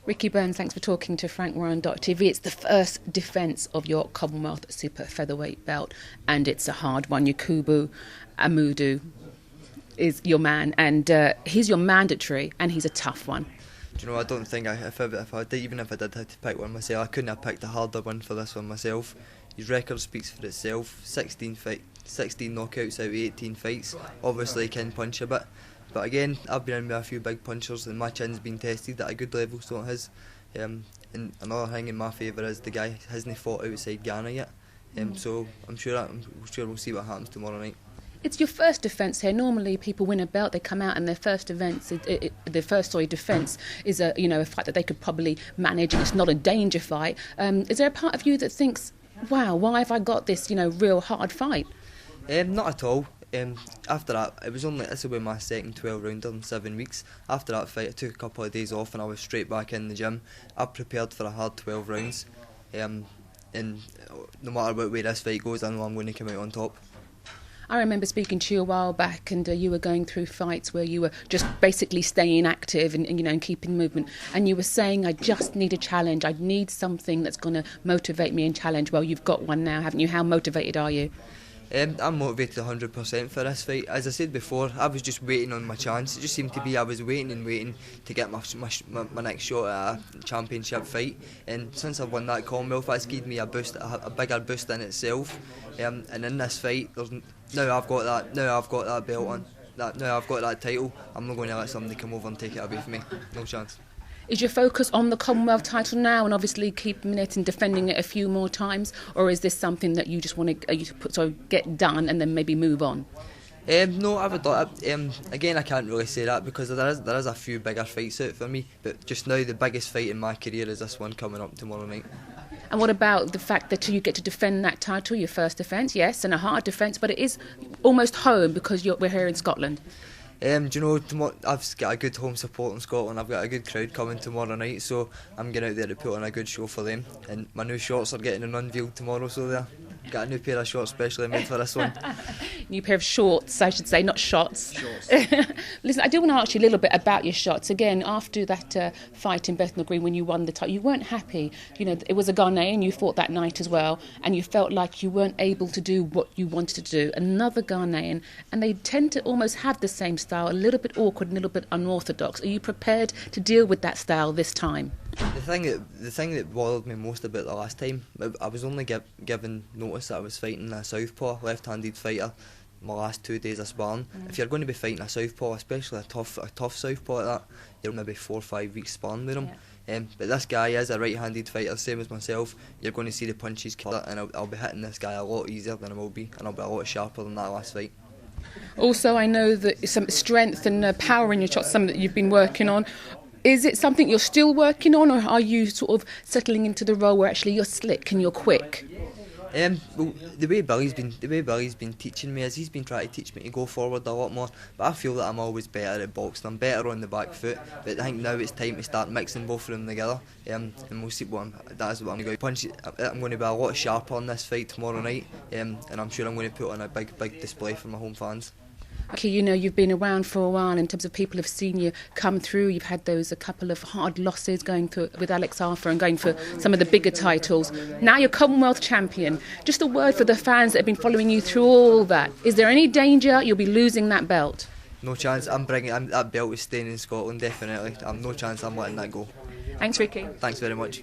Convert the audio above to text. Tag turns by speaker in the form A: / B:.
A: Ricky Burns, thanks for talking to FrankRyan.tv. It's the first defence of your Commonwealth Super Featherweight belt, and it's a hard one. Yakubu Amudu is your man, and he's your mandatory, and he's a tough one.
B: Do you know, I don't think even if I did have to pick one myself, I couldn't have picked a harder one for this one myself. His record speaks for itself. 16 knockouts out of 18 fights. Obviously he can punch a bit, but again, I've been in with a few big punchers and my chin's been tested at a good level, so it has. And another thing in my favour is the guy hasn't fought outside Ghana yet. So I'm sure we'll see what happens tomorrow night.
A: It's your first defence here. Normally, people win a belt, they come out, and their first defence is a fight that they could probably manage, and it's not a danger fight. Is there a part of you that thinks, "Wow, why have I got this, real hard fight"?
B: Not at all. After that, this will be my second 12 rounder in 7 weeks. After that fight, I took a couple of days off and I was straight back in the gym. I prepared for a hard 12 rounds, and no matter what way this fight goes, I know I'm going to come out on top.
A: I remember speaking to you a while back, and you were going through fights where you were just basically staying active and keeping movement. And you were saying, "I just need a challenge. I need something that's going to motivate me and challenge." Well, you've got one now, haven't you? How motivated are you?
B: I'm motivated 100% for this fight. As I said before, I was just waiting on my chance. It just seemed to be I was waiting to get my next shot at a championship fight. And since I've won that Commonwealth, that's given me a bigger boost in itself. And in this fight, now I've got that belt on. Now I've got that title. I'm not going to let somebody come over and take it away from me. No chance.
A: Is your focus on the Commonwealth title now, and obviously keeping it and defending it a few more times, or is this something that you just want to get done and then maybe move on?
B: No, I would like. Again, I can't really say that because there is a few bigger fights out for me. But just now, the biggest fight in my career is this one coming up tomorrow night.
A: And what about the fact that you get to defend that title, your first defence, yes, and a hard defence, but it is almost home because we're here in Scotland?
B: Do you know, I've got a good home support in Scotland. I've got a good crowd coming tomorrow night, so I'm going out there to put on a good show for them. And my new shorts are getting unveiled tomorrow, so there. Got a new pair of shorts specially made for this one.
A: New pair of shorts, I should say, not shots.
B: Shorts.
A: Listen, I do want to ask you a little bit about your shots. Again, after that fight in Bethnal Green when you won the title, you weren't happy. It was a Ghanaian, you fought that night as well, and you felt like you weren't able to do what you wanted to do. Another Ghanaian, and they tend to almost have the same style, a little bit awkward, a little bit unorthodox. Are you prepared to deal with that style this time?
B: The thing that bothered me most about the last time, I was only given notice that I was fighting a southpaw, left-handed fighter. My last 2 days of sparring. If you're going to be fighting a southpaw, especially a tough southpaw like that, you're maybe 4 or 5 weeks sparring with him. Yeah. But this guy is a right-handed fighter, same as myself. You're going to see the punches killer, and I'll be hitting this guy a lot easier than I will be, and I'll be a lot sharper than that last fight.
A: Also, I know that some strength and power in your shots, something that you've been working on. Is it something you're still working on, or are you sort of settling into the role where actually you're slick and you're quick?
B: Well, the way Billy's been teaching me is he's been trying to teach me to go forward a lot more. But I feel that I'm always better at boxing. I'm better on the back foot. But I think now it's time to start mixing both of them together. And we'll see that is what I'm going to go punch. I'm going to be a lot sharper on this fight tomorrow night. And I'm sure I'm going to put on a big display for my home fans.
A: Okay, you've been around for a while in terms of people have seen you come through. You've had a couple of hard losses going through with Alex Arthur and going for some of the bigger titles. Now you're Commonwealth champion. Just a word for the fans that have been following you through all that. Is there any danger you'll be losing that belt?
B: No chance. That belt is staying in Scotland, definitely. No chance I'm letting that go.
A: Thanks, Ricky.
B: Thanks very much.